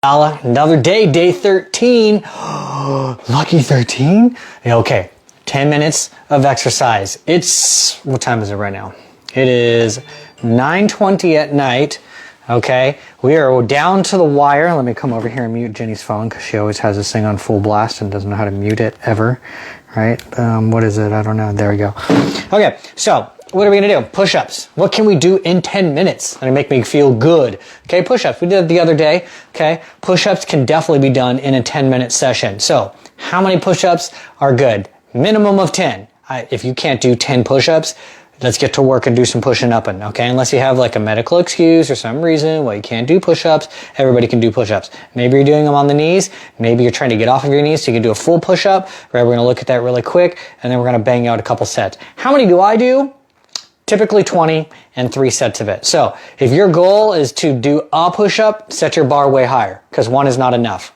Another day, day 13. Lucky 13? Okay, 10 minutes of exercise. It's, what time is it right now? It is 9:20 at night. Okay, we are down to the wire. Let me come over here and mute Jenny's phone because she always has this thing on full blast and doesn't know how to mute it ever. Right? What is it? I don't know. There we go. Okay, so what are we going to do? Push-ups. What can we do in 10 minutes that'll make me feel good? Okay, push-ups. We did it the other day. Okay, push-ups can definitely be done in a 10-minute session. So how many push-ups are good? Minimum of 10. If you can't do 10 push-ups, let's get to work and do some pushing up and okay, unless you have like a medical excuse or some reason why you can't do push-ups, everybody can do push-ups. Maybe you're doing them on the knees, maybe you're trying to get off of your knees so you can do a full push-up, right? We're gonna look at that really quick and then we're gonna bang out a couple sets. How many do I do? Typically 20 and 3 sets of it. So if your goal is to do a push-up, set your bar way higher because 1 is not enough.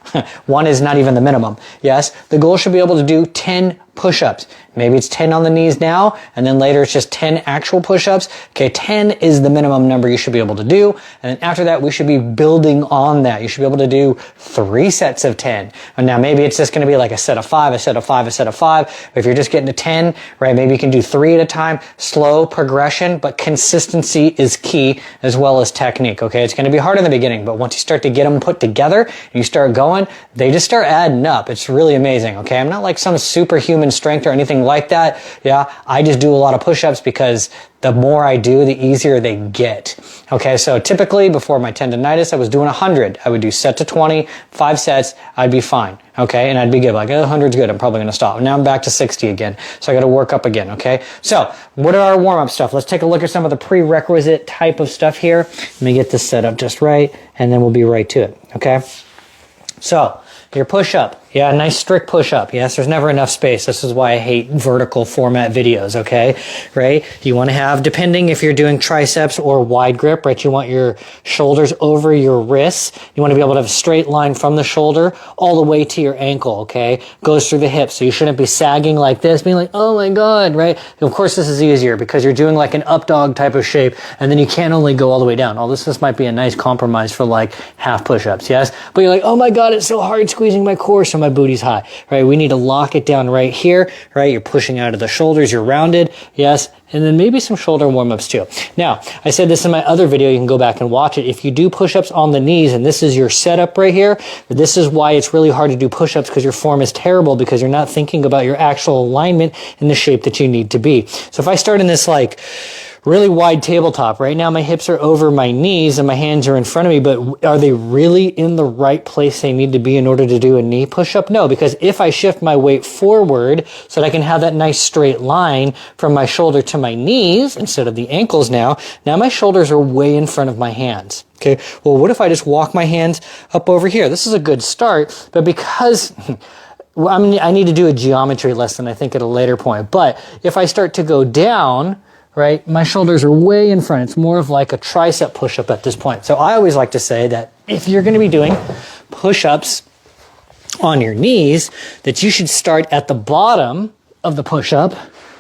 1 is not even the minimum. Yes, the goal should be able to do 10 push-ups. Maybe it's 10 on the knees now, and then later it's just 10 actual push-ups. Okay, 10 is the minimum number you should be able to do. And then after that, we should be building on that. You should be able to do 3 sets of 10. And now maybe it's just going to be like a set of 5, a set of 5, a set of 5. But if you're just getting to 10, right, maybe you can do 3 at a time. Slow progression, but consistency is key as well as technique. Okay, it's going to be hard in the beginning, but once you start to get them put together and you start going, they just start adding up. It's really amazing. Okay, I'm not like some superhuman strength or anything like that. Yeah, I just do a lot of push-ups because the more I do, the easier they get. Okay, so typically before my tendonitis, I was doing 100. I would do set to 20, 5 sets, I'd be fine. Okay, and I'd be good. Like, 100's good, I'm probably going to stop. Now I'm back to 60 again, so I got to work up again. Okay, so what are our warm-up stuff? Let's take a look at some of the prerequisite type of stuff here. Let me get this set up just right, and then we'll be right to it. Okay, so your push-up. Yeah, nice strict push-up. Yes, there's never enough space. This is why I hate vertical format videos, okay? Right? You want to have, depending if you're doing triceps or wide grip, right? You want your shoulders over your wrists. You want to be able to have a straight line from the shoulder all the way to your ankle, okay? Goes through the hips. So you shouldn't be sagging like this, being like, oh my God, right? Of course, this is easier because you're doing like an up dog type of shape and then you can't only go all the way down. Although this might be a nice compromise for like half push-ups, yes? But you're like, oh my God, it's so hard squeezing my core so my booty's high, right? We need to lock it down right here, right? You're pushing out of the shoulders, you're rounded, yes, and then maybe some shoulder warm-ups too. Now, I said this in my other video, you can go back and watch it. If you do push-ups on the knees, and this is your setup right here, this is why it's really hard to do push-ups because your form is terrible because you're not thinking about your actual alignment in the shape that you need to be. So if I start in this like really wide tabletop. Right now my hips are over my knees and my hands are in front of me, but are they really in the right place they need to be in order to do a knee push-up? No, because if I shift my weight forward so that I can have that nice straight line from my shoulder to my knees instead of the ankles now my shoulders are way in front of my hands. Okay, well, what if I just walk my hands up over here? This is a good start, but because I need to do a geometry lesson, I think, at a later point. But if I start to go down, right, my shoulders are way in front. It's more of like a tricep push-up at this point. So I always like to say that if you're going to be doing push-ups on your knees, that you should start at the bottom of the push-up.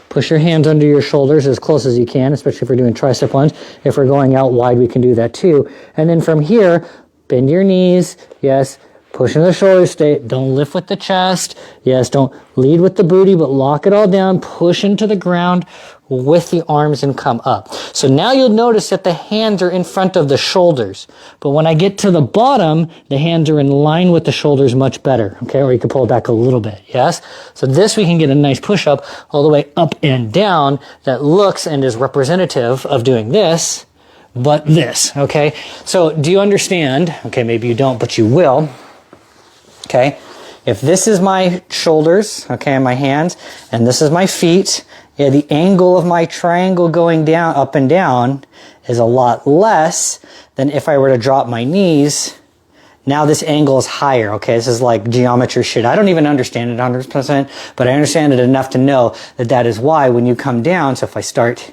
Push your hands under your shoulders as close as you can, especially if we're doing tricep ones. If we're going out wide, we can do that too. And then from here, bend your knees. Yes. Push into the shoulder state. Don't lift with the chest. Yes, don't lead with the booty, but lock it all down. Push into the ground with the arms and come up. So now you'll notice that the hands are in front of the shoulders. But when I get to the bottom, the hands are in line with the shoulders much better. Okay, or you can pull it back a little bit. Yes? So this we can get a nice push-up all the way up and down that looks and is representative of doing this, but this. Okay? So do you understand? Okay, maybe you don't, but you will. Okay, if this is my shoulders, okay, and my hands, and this is my feet, yeah, the angle of my triangle going down, up and down, is a lot less than if I were to drop my knees. Now this angle is higher, okay? This is like geometry shit. I don't even understand it 100%, but I understand it enough to know that that is why when you come down, so if I start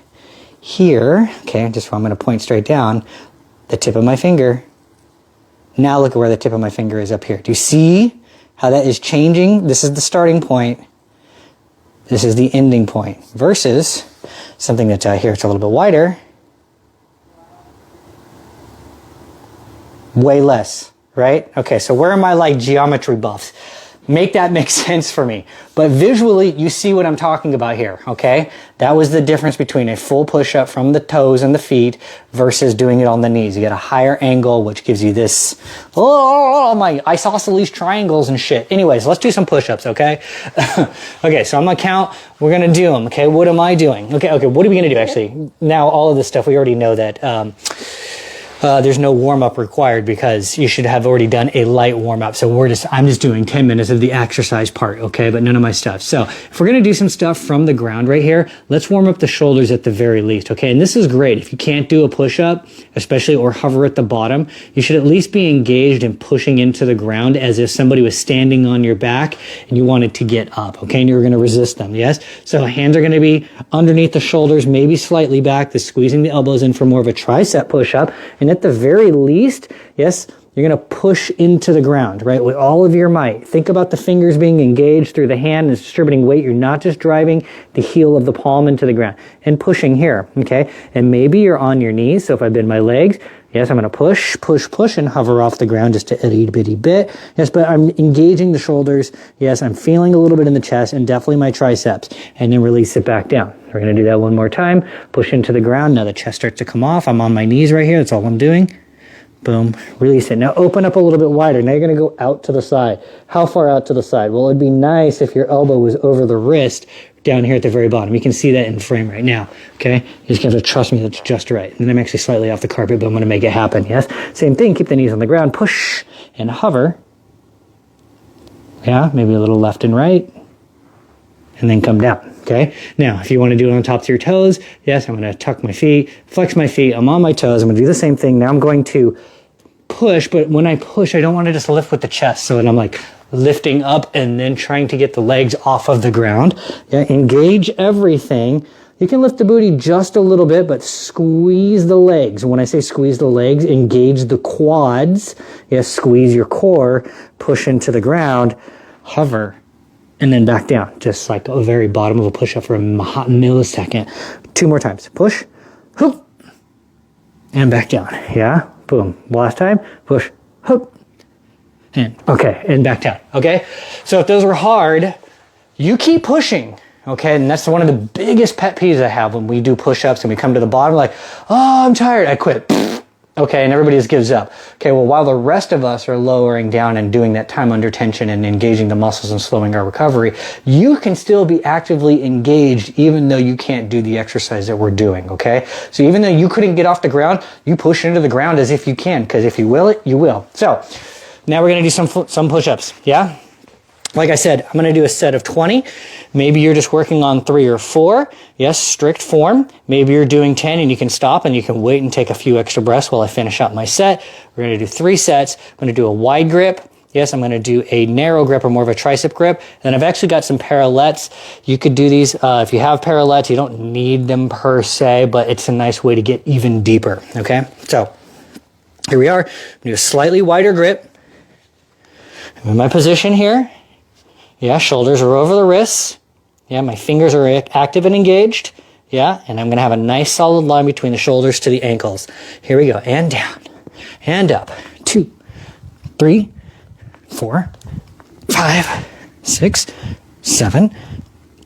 here, okay, just I'm going to point straight down, the tip of my finger. Now look at where the tip of my finger is up here. Do you see how that is changing? This is the starting point. This is the ending point. Versus something that here it's a little bit wider. Way less, right? Okay, so where are my like geometry buffs? Make that make sense for me. But visually, you see what I'm talking about here, okay? That was the difference between a full push-up from the toes and the feet versus doing it on the knees. You get a higher angle, which gives you this, oh, my isosceles triangles and shit. Anyways, let's do some push-ups, okay? Okay, so I'm gonna count. We're gonna do them, okay? What am I doing? Okay, what are we gonna do, actually? Now, all of this stuff, we already know that there's no warm-up required because you should have already done a light warm-up. So I'm just doing 10 minutes of the exercise part, okay? But none of my stuff. So if we're gonna do some stuff from the ground right here, let's warm up the shoulders at the very least, okay? And this is great. If you can't do a push-up, especially or hover at the bottom, you should at least be engaged in pushing into the ground as if somebody was standing on your back and you wanted to get up, okay? And you were gonna resist them, yes? So hands are gonna be underneath the shoulders, maybe slightly back, squeezing the elbows in for more of a tricep push-up. And at the very least, yes, you're going to push into the ground, right, with all of your might. Think about the fingers being engaged through the hand and distributing weight. You're not just driving the heel of the palm into the ground and pushing here, okay? And maybe you're on your knees, so if I bend my legs, yes, I'm going to push, push, push, and hover off the ground just a itty bitty bit. Yes, but I'm engaging the shoulders. Yes, I'm feeling a little bit in the chest and definitely my triceps. And then release it back down. We're going to do that one more time. Push into the ground. Now the chest starts to come off. I'm on my knees right here. That's all I'm doing. Boom. Release it. Now open up a little bit wider. Now you're going to go out to the side. How far out to the side? Well, it'd be nice if your elbow was over the wrist down here at the very bottom. You can see that in frame right now, okay? You just have to trust me that's just right. And then I'm actually slightly off the carpet, but I'm going to make it happen, yes? Same thing, keep the knees on the ground, push and hover. Yeah, maybe a little left and right. And then come down, okay? Now, if you want to do it on top of your toes, yes, I'm going to tuck my feet, flex my feet, I'm on my toes, I'm going to do the same thing. Now I'm going to push, but when I push, I don't want to just lift with the chest. So then I'm like lifting up and then trying to get the legs off of the ground. Yeah, engage everything. You can lift the booty just a little bit, but squeeze the legs. When I say squeeze the legs, engage the quads. Yes, squeeze your core, push into the ground, hover, and then back down. Just like a very bottom of a push-up for a millisecond. 2 more times. Push, hoop, and back down. Yeah, boom. Last time, push, hoop, and okay, and back down, okay? So if those were hard, you keep pushing, okay? And that's one of the biggest pet peeves I have when we do push-ups and we come to the bottom like, oh, I'm tired, I quit. Okay, and everybody just gives up. Okay, well, while the rest of us are lowering down and doing that time under tension and engaging the muscles and slowing our recovery, you can still be actively engaged even though you can't do the exercise that we're doing, okay? So even though you couldn't get off the ground, you push into the ground as if you can, because if you will it, you will. So now we're gonna do some push-ups, yeah? Like I said, I'm going to do a set of 20. Maybe you're just working on 3 or 4. Yes, strict form. Maybe you're doing 10 and you can stop and you can wait and take a few extra breaths while I finish out my set. We're going to do 3 sets. I'm going to do a wide grip. Yes, I'm going to do a narrow grip or more of a tricep grip. And I've actually got some parallettes. You could do these. If you have parallettes, you don't need them per se, but it's a nice way to get even deeper. Okay, so here we are. I'm going to do a slightly wider grip. I'm in my position here. Yeah, shoulders are over the wrists. Yeah, my fingers are active and engaged. Yeah, and I'm going to have a nice solid line between the shoulders to the ankles. Here we go. And down. And up. 2, 3, 4, 5, 6, 7,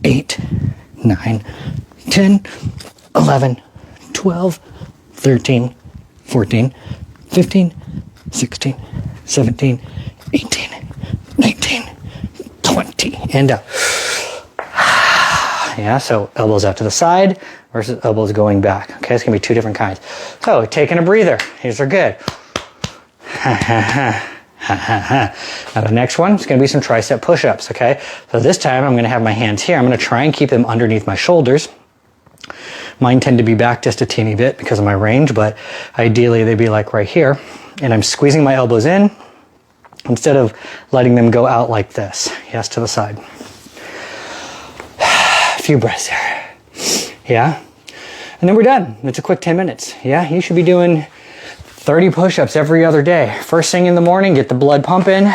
8, 9, 10, 11, 12, 13, 14, 15, 16, 17, 18, 19, 20, and up. Yeah, so elbows out to the side versus elbows going back. Okay, it's gonna be 2 different kinds. So taking a breather. These are good. Now the next one is gonna be some tricep push-ups, okay? So this time I'm gonna have my hands here. I'm gonna try and keep them underneath my shoulders. Mine tend to be back just a teeny bit because of my range, but ideally they'd be like right here. And I'm squeezing my elbows in instead of letting them go out like this. Yes, to the side. A few breaths there. Yeah. And then we're done. It's a quick 10 minutes. Yeah, you should be doing 30 push-ups every other day. First thing in the morning, get the blood pumping.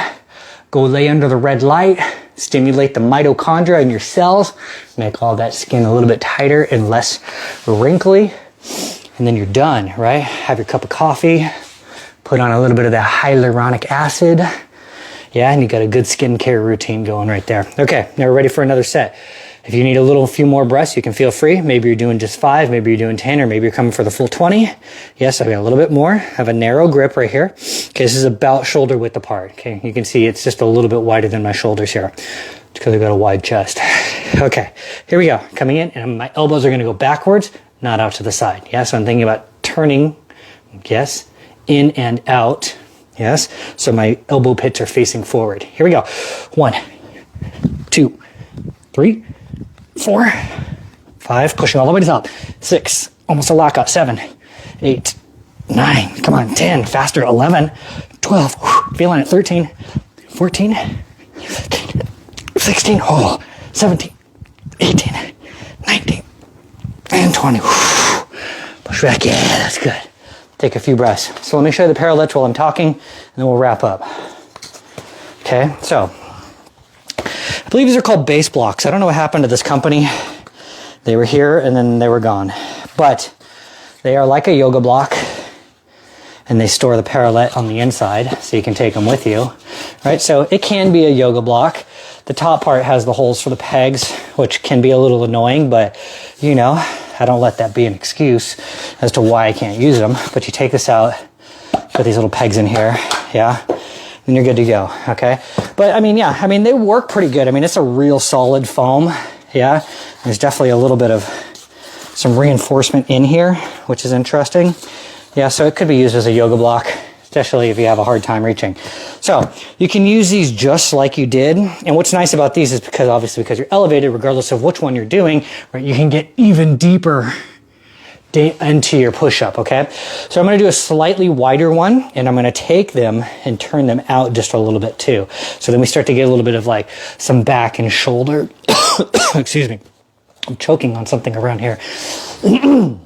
Go lay under the red light. Stimulate the mitochondria in your cells. Make all that skin a little bit tighter and less wrinkly. And then you're done, right? Have your cup of coffee. Put on a little bit of that hyaluronic acid. Yeah, and you got a good skincare routine going right there. Okay, now we're ready for another set. If you need a few more breaths, you can feel free. Maybe you're doing just 5, maybe you're doing 10, or maybe you're coming for the full 20. Yes, I've got a little bit more. I have a narrow grip right here. Okay, this is about shoulder width apart. Okay, you can see it's just a little bit wider than my shoulders here because I've got a wide chest. Okay, here we go. Coming in, and my elbows are gonna go backwards, not out to the side. Yeah, so I'm thinking about turning, yes, in and out. Yes, so my elbow pits are facing forward. Here we go. 1, 2, 3, 4, 5, pushing all the way to the top. 6, almost a lockout. 7, 8, 9, come on, 10, faster. 11, 12, feeling it. 13, 14, 16, 17, 18, 19, and 20. Push back, yeah, that's good. Take a few breaths. So let me show you the parallel while I'm talking, and then we'll wrap up. Okay, so I believe these are called base blocks. I don't know what happened to this company. They were here and then they were gone. But they are like a yoga block, and they store the parallel on the inside so you can take them with you. Right, so it can be a yoga block. The top part has the holes for the pegs, which can be a little annoying, but you know, I don't let that be an excuse as to why I can't use them. But you take this out, put these little pegs in here, yeah, and you're good to go, okay? But I mean, yeah, I mean, they work pretty good. I mean, it's a real solid foam, yeah? There's definitely a little bit of some reinforcement in here, which is interesting. Yeah, so it could be used as a yoga block, especially if you have a hard time reaching. So you can use these just like you did. And what's nice about these is because you're elevated, regardless of which one you're doing, right, you can get even deeper into your push-up, okay? So I'm gonna do a slightly wider one, and I'm gonna take them and turn them out just a little bit too. So then we start to get a little bit of like some back and shoulder. Excuse me. I'm choking on something around here. I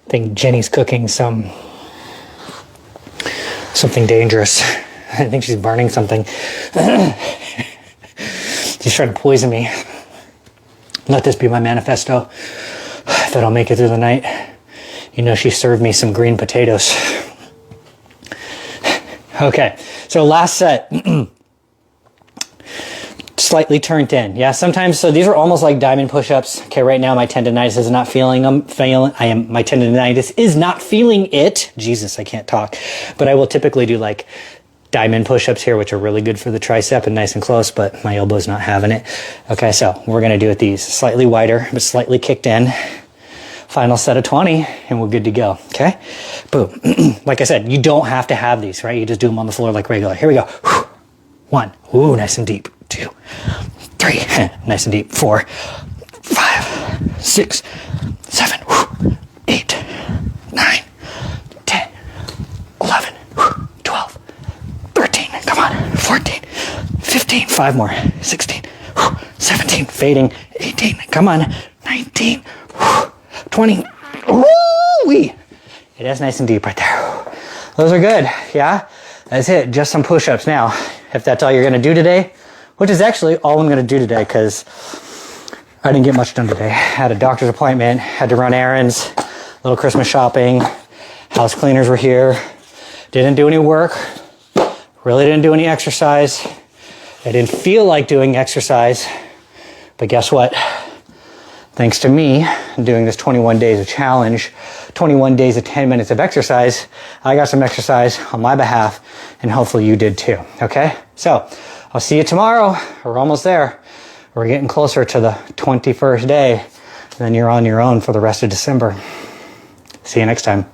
think Jenny's cooking something dangerous. I think she's burning something. She's trying to poison me. Let this be my manifesto. If I don't make it through the night, you know, she served me some green potatoes. Okay, so last set. Slightly turned in. Yeah, sometimes, so these are almost like diamond push-ups. Okay, right now my tendonitis is not feeling them. My tendonitis is not feeling it. Jesus, I can't talk. But I will typically do like diamond push-ups here, which are really good for the tricep and nice and close, but my elbow's not having it. Okay, so we're gonna do it these. Slightly wider, but slightly kicked in. Final set of 20, and we're good to go, okay? Boom. Like I said, you don't have to have these, right? You just do them on the floor like regular. Here we go. 1, ooh, nice and deep. 2, 3, nice and deep. 4, 5, 6, 7, 8, 9, 10, 11, 12, 13, come on, 14, 15, 5 more, 16, 17, fading, 18, come on, 19, 20, woo-wee. It is nice and deep right there. Those are good, yeah? That's it, just some push-ups now. If that's all you're gonna do today, which is actually all I'm gonna do today because I didn't get much done today. I had a doctor's appointment, had to run errands, little Christmas shopping, house cleaners were here, didn't do any work, really didn't do any exercise. I didn't feel like doing exercise, but guess what? Thanks to me doing this 21 days of challenge, 21 days of 10 minutes of exercise, I got some exercise on my behalf, and hopefully you did too, okay? So, I'll see you tomorrow. We're almost there. We're getting closer to the 21st day, and then you're on your own for the rest of December. See you next time.